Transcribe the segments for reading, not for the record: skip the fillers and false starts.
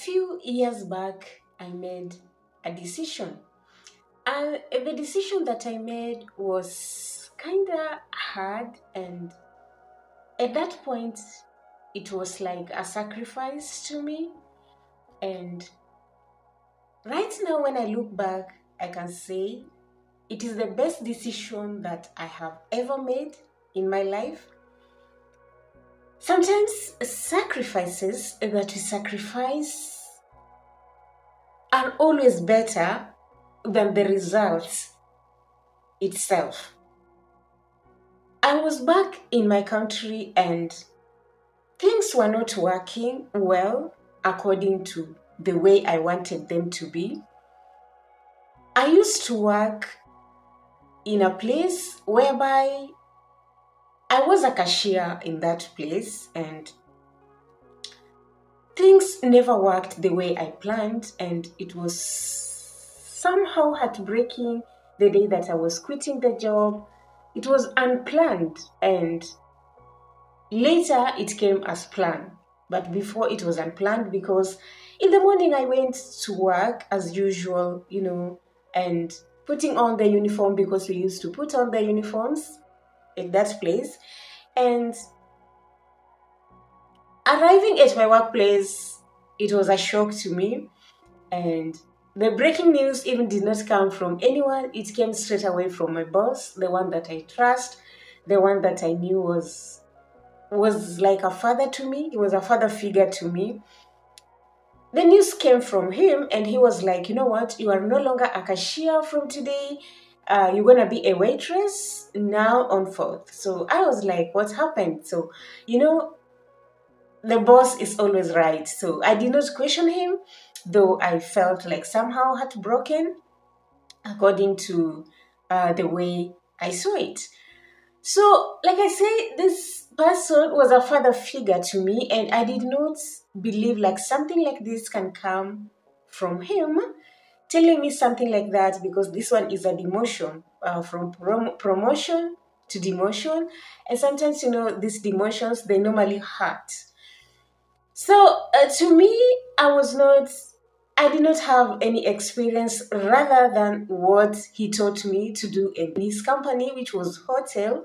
few years back, I made a decision. And the decision that I made was kind of hard. And at that point, it was like a sacrifice to me. And right now, when I look back, I can say it is the best decision that I have ever made in my life. Sometimes sacrifices that we sacrifice are always better than the results itself. I was back in my country and things were not working well according to the way I wanted them to be. I used to work in a place whereby I was a cashier in that place, and things never worked the way I planned, and it was somehow heartbreaking the day that I was quitting the job. It was unplanned, and later it came as planned. But before, it was unplanned because in the morning I went to work as usual, and putting on the uniform because we used to put on the uniforms in that place. And arriving at my workplace, it was a shock to me. And the breaking news even did not come from anyone. It came straight away from my boss, the one that I trust, the one that I knew was like a father to me. He was a father figure to me. The news came from him, and he was like, you know what? You are no longer a cashier from today. You're going to be a waitress now on forth. So I was like, what happened? So, the boss is always right. So I did not question him, though I felt like somehow heartbroken according to the way I saw it. So, like I say, this person was a father figure to me, and I did not believe like something like this can come from him telling me something like that, because this one is a demotion, from promotion to demotion. And sometimes, these demotions, they normally hurt. So to me, I did not have any experience rather than what he taught me to do in his company, which was hotel.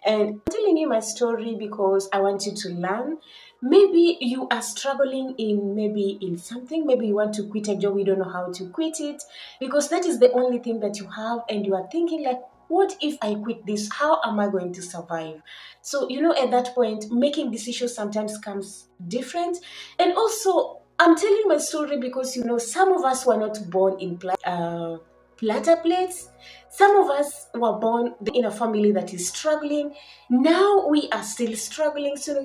And I'm telling you my story because I want you to learn. Maybe you are struggling in something. Maybe you want to quit a job, you don't know how to quit it because that is the only thing that you have, and you are thinking like, what if I quit this? How am I going to survive? So, at that point, making decisions sometimes comes different. And also, I'm telling my story because, some of us were not born in platter plates. Some of us were born in a family that is struggling. Now we are still struggling. So,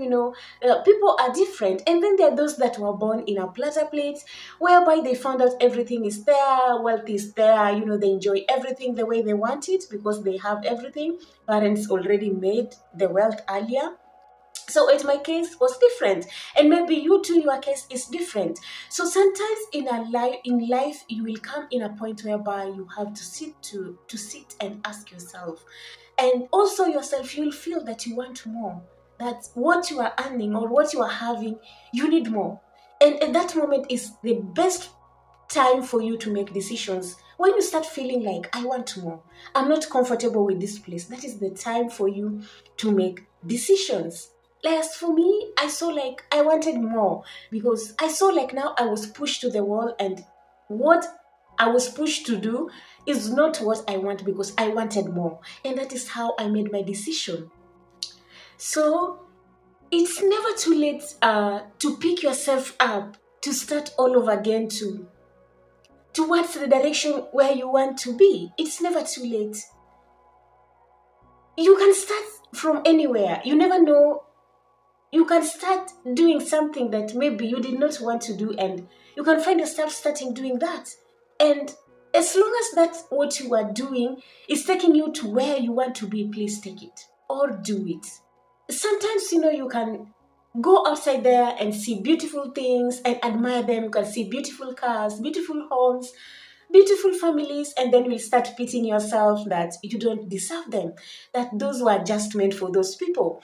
people are different. And then there are those that were born in a platter plate, whereby they found out everything is there, wealth is there, they enjoy everything the way they want it because they have everything. Parents already made the wealth earlier. So at my case was different, and maybe you too, your case is different. So sometimes in life you will come in a point whereby you have to sit and ask yourself, and also yourself, you'll feel that you want more, that what you are earning or what you are having, you need more. And at that moment is the best time for you to make decisions. When you start feeling like, I want more, I'm not comfortable with this place, that is the time for you to make decisions. Like as for me, I saw like I wanted more because I saw like now I was pushed to the wall, and what I was pushed to do is not what I want because I wanted more. And that is how I made my decision. So it's never too late to pick yourself up, to start all over again, towards the direction where you want to be. It's never too late. You can start from anywhere. You never know. You can start doing something that maybe you did not want to do, and you can find yourself starting doing that. And as long as that's what you are doing is taking you to where you want to be, please take it or do it. Sometimes, you can go outside there and see beautiful things and admire them. You can see beautiful cars, beautiful homes, beautiful families, and then you start pitying yourself that you don't deserve them, that those were just meant for those people.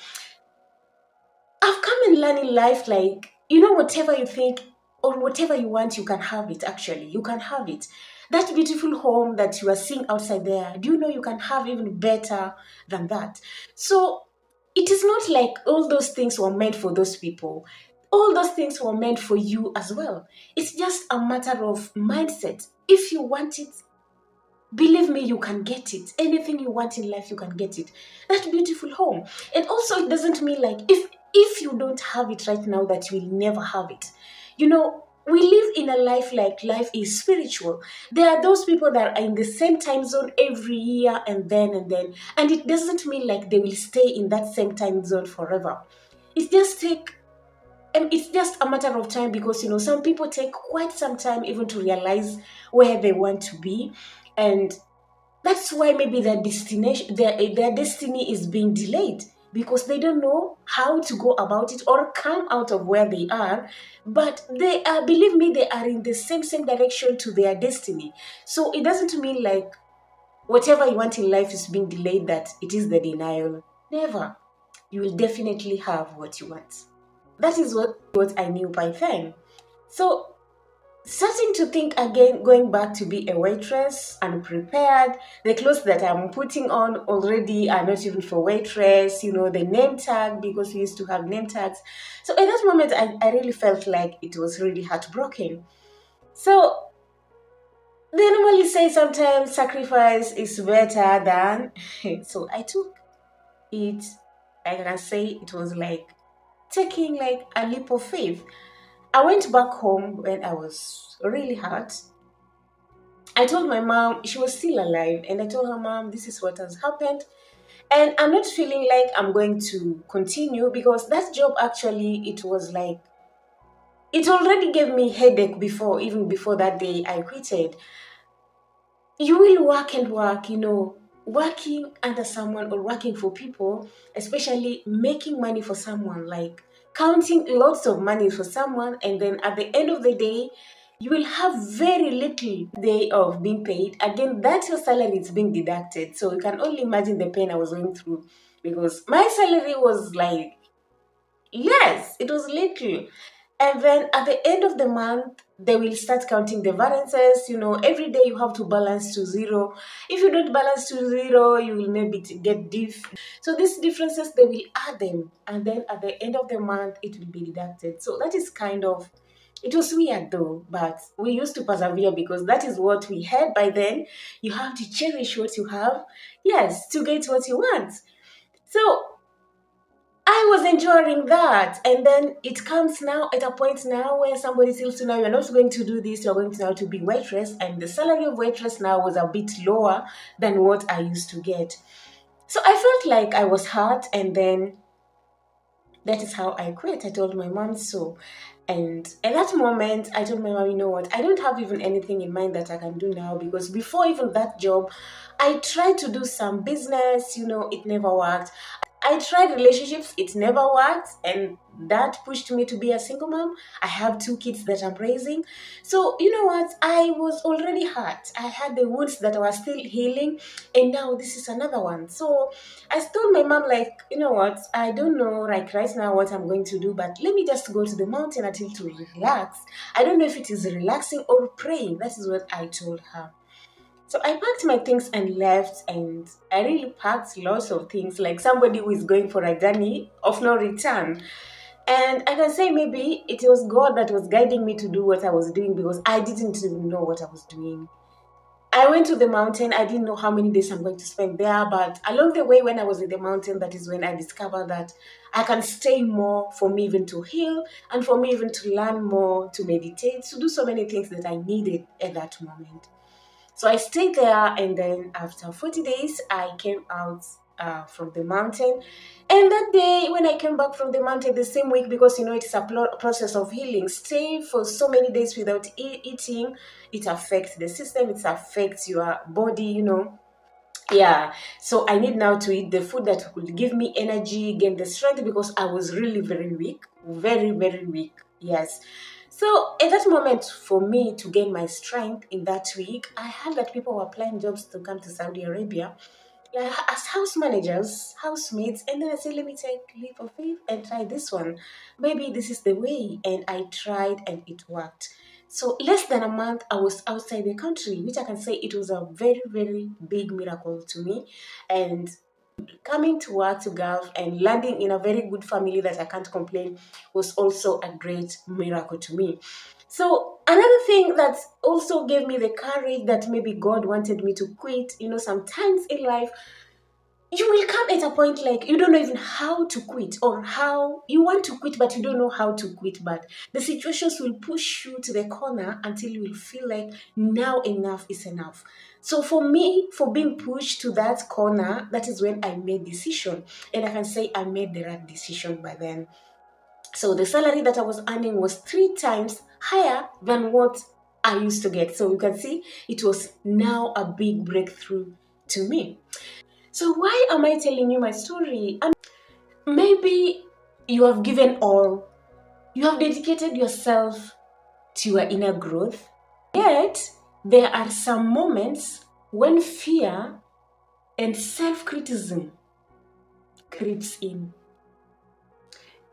I've come and learned in life, like, whatever you think or whatever you want, you can have it. Actually, you can have it. That beautiful home that you are seeing outside there, do you know you can have even better than that? So it is not like all those things were meant for those people. All those things were meant for you as well. It's just a matter of mindset. If you want it, believe me, you can get it. Anything you want in life, you can get it. That beautiful home. And also, it doesn't mean like if you don't have it right now, that you will never have it. You know, we live in a life like life is spiritual. There are those people that are in the same time zone every year and it doesn't mean like they will stay in that same time zone forever. It just take it's just a matter of time, because some people take quite some time even to realize where they want to be. And that's why maybe their destination, their destiny is being delayed, because they don't know how to go about it or come out of where they are. But they are, believe me, they are in the same direction to their destiny. So it doesn't mean like whatever you want in life is being delayed, that it is the denial. Never. You will definitely have what you want. That is what I knew by then. So starting to think again, going back to be a waitress, unprepared. The clothes that I'm putting on already are not even for waitress, the name tag, because we used to have name tags. So at that moment, I really felt like it was really heartbroken. So they normally say sometimes sacrifice is better than. So I took it, I can say it was like taking like a leap of faith. I went back home when I was really hurt. I told my mom, she was still alive, and I told her, Mom, this is what has happened. And I'm not feeling like I'm going to continue, because that job actually, it was like, it already gave me headache before, even before that day I quitted. You will work and work, working under someone or working for people, especially making money for someone, like counting lots of money for someone, and then at the end of the day, you will have very little day of being paid. Again, that your salary is being deducted. So you can only imagine the pain I was going through, because my salary was like, yes, it was little. And then at the end of the month, they will start counting the variances. Every day you have to balance to zero. If you don't balance to zero, you will maybe get diff. So these differences, they will add them. And then at the end of the month, it will be deducted. So that is kind of, it was weird though, but we used to persevere, because that is what we had by then. You have to cherish what you have, yes, to get what you want. So I was enjoying that. And then it comes now at a point now where somebody tells you, now you're not going to do this, you're going to now to be waitress. And the salary of waitress now was a bit lower than what I used to get. So I felt like I was hurt, and then that is how I quit. I told my mom so. And at that moment, I told my mom, you know what, I don't have even anything in mind that I can do now, because before even that job, I tried to do some business, it never worked. I tried relationships, it never worked, and that pushed me to be a single mom. I have two kids that I'm raising. So, you know what? I was already hurt. I had the wounds that were still healing, and now this is another one. So, I told my mom, like, you know what? I don't know, like, right now what I'm going to do, but let me just go to the mountain until to relax. I don't know if it is relaxing or praying. That is what I told her. So I packed my things and left, and I really packed lots of things, like somebody who is going for a journey of no return. And I can say maybe it was God that was guiding me to do what I was doing, because I didn't even know what I was doing. I went to the mountain. I didn't know how many days I'm going to spend there, but along the way, when I was in the mountain, that is when I discovered that I can stay more, for me even to heal, and for me even to learn more, to meditate, to do so many things that I needed at that moment. So I stayed there, and then after 40 days, I came out from the mountain. And that day, when I came back from the mountain, the same week, because it's a process of healing, stay for so many days without eating, it affects the system, it affects your body. Yeah, so I need now to eat the food that could give me energy, gain the strength, because I was really very weak, very, very weak. Yes. So at that moment, for me to gain my strength in that week, I heard that people were applying jobs to come to Saudi Arabia. yeah, as house managers, housemates, and then I said, let me take leap of faith and try this one. Maybe this is the way. And I tried and it worked. So less than a month, I was outside the country, which I can say it was a very, very big miracle to me. And coming to work to Gulf and landing in a very good family that I can't complain was also a great miracle to me. So another thing that also gave me the courage that maybe God wanted me to quit, sometimes in life you will come at a point like you don't know even how to quit, or how you want to quit but you don't know how to quit, but the situations will push you to the corner until you will feel like now enough is enough. So for me, for being pushed to that corner, that is when I made decision, and I can say I made the right decision by then. So the salary that I was earning was 3 times higher than what I used to get. So you can see it was now a big breakthrough to me. So why am I telling you my story? Maybe you have given all, you have dedicated yourself to your inner growth, yet there are some moments when fear and self-criticism creeps in.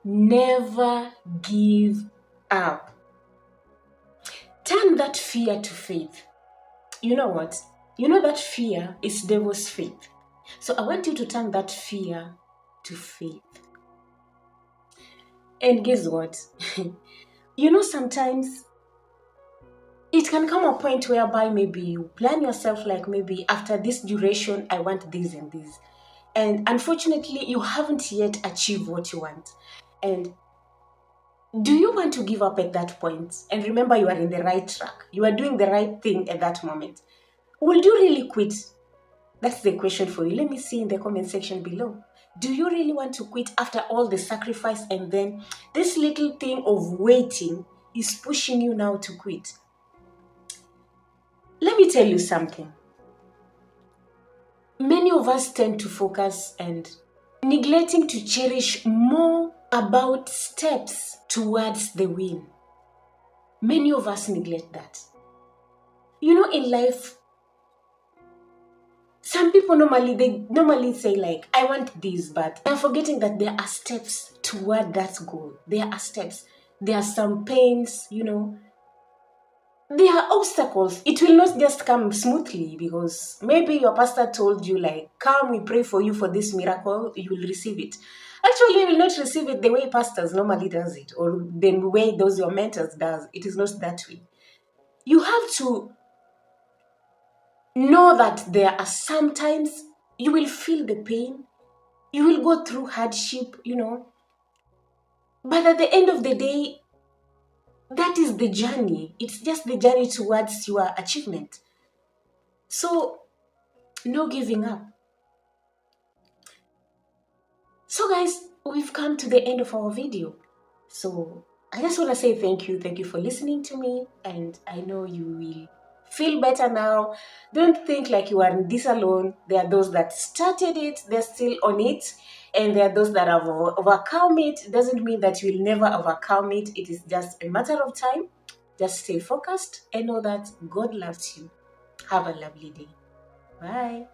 Never give up. Turn that fear to faith. You know what? You know that fear is devil's faith. So I want you to turn that fear to faith. And guess what? Sometimes it can come a point whereby maybe you plan yourself like maybe after this duration, I want this and this. And unfortunately, you haven't yet achieved what you want. And do you want to give up at that point? And remember, you are in the right track. You are doing the right thing at that moment. Will you really quit? That's the question for you. Let me see in the comment section below. Do you really want to quit after all the sacrifice, and then this little thing of waiting is pushing you now to quit? Let me tell you something. Many of us tend to focus and neglecting to cherish more about steps towards the win. Many of us neglect that. In life, some people normally say like, I want this, but they're forgetting that there are steps toward that goal. There are steps. There are some pains, there are obstacles. It will not just come smoothly, because maybe your pastor told you like, come, we pray for you for this miracle, you will receive it. Actually, you will not receive it the way pastors normally does it, or the way those your mentors does. It is not that way. You have to know that there are sometimes you will feel the pain, you will go through hardship, but at the end of the day, that is the journey. It's just the journey towards your achievement. So no giving up. So guys, we've come to the end of our video. So I just want to say thank you. Thank you for listening to me, and I know you will feel better now. Don't think like you are in this alone. There are those that started it, they're still on it, and there are those that have overcome it. It doesn't mean that you will never overcome it. It is just a matter of time. Just stay focused and know that God loves you. Have a lovely day. Bye.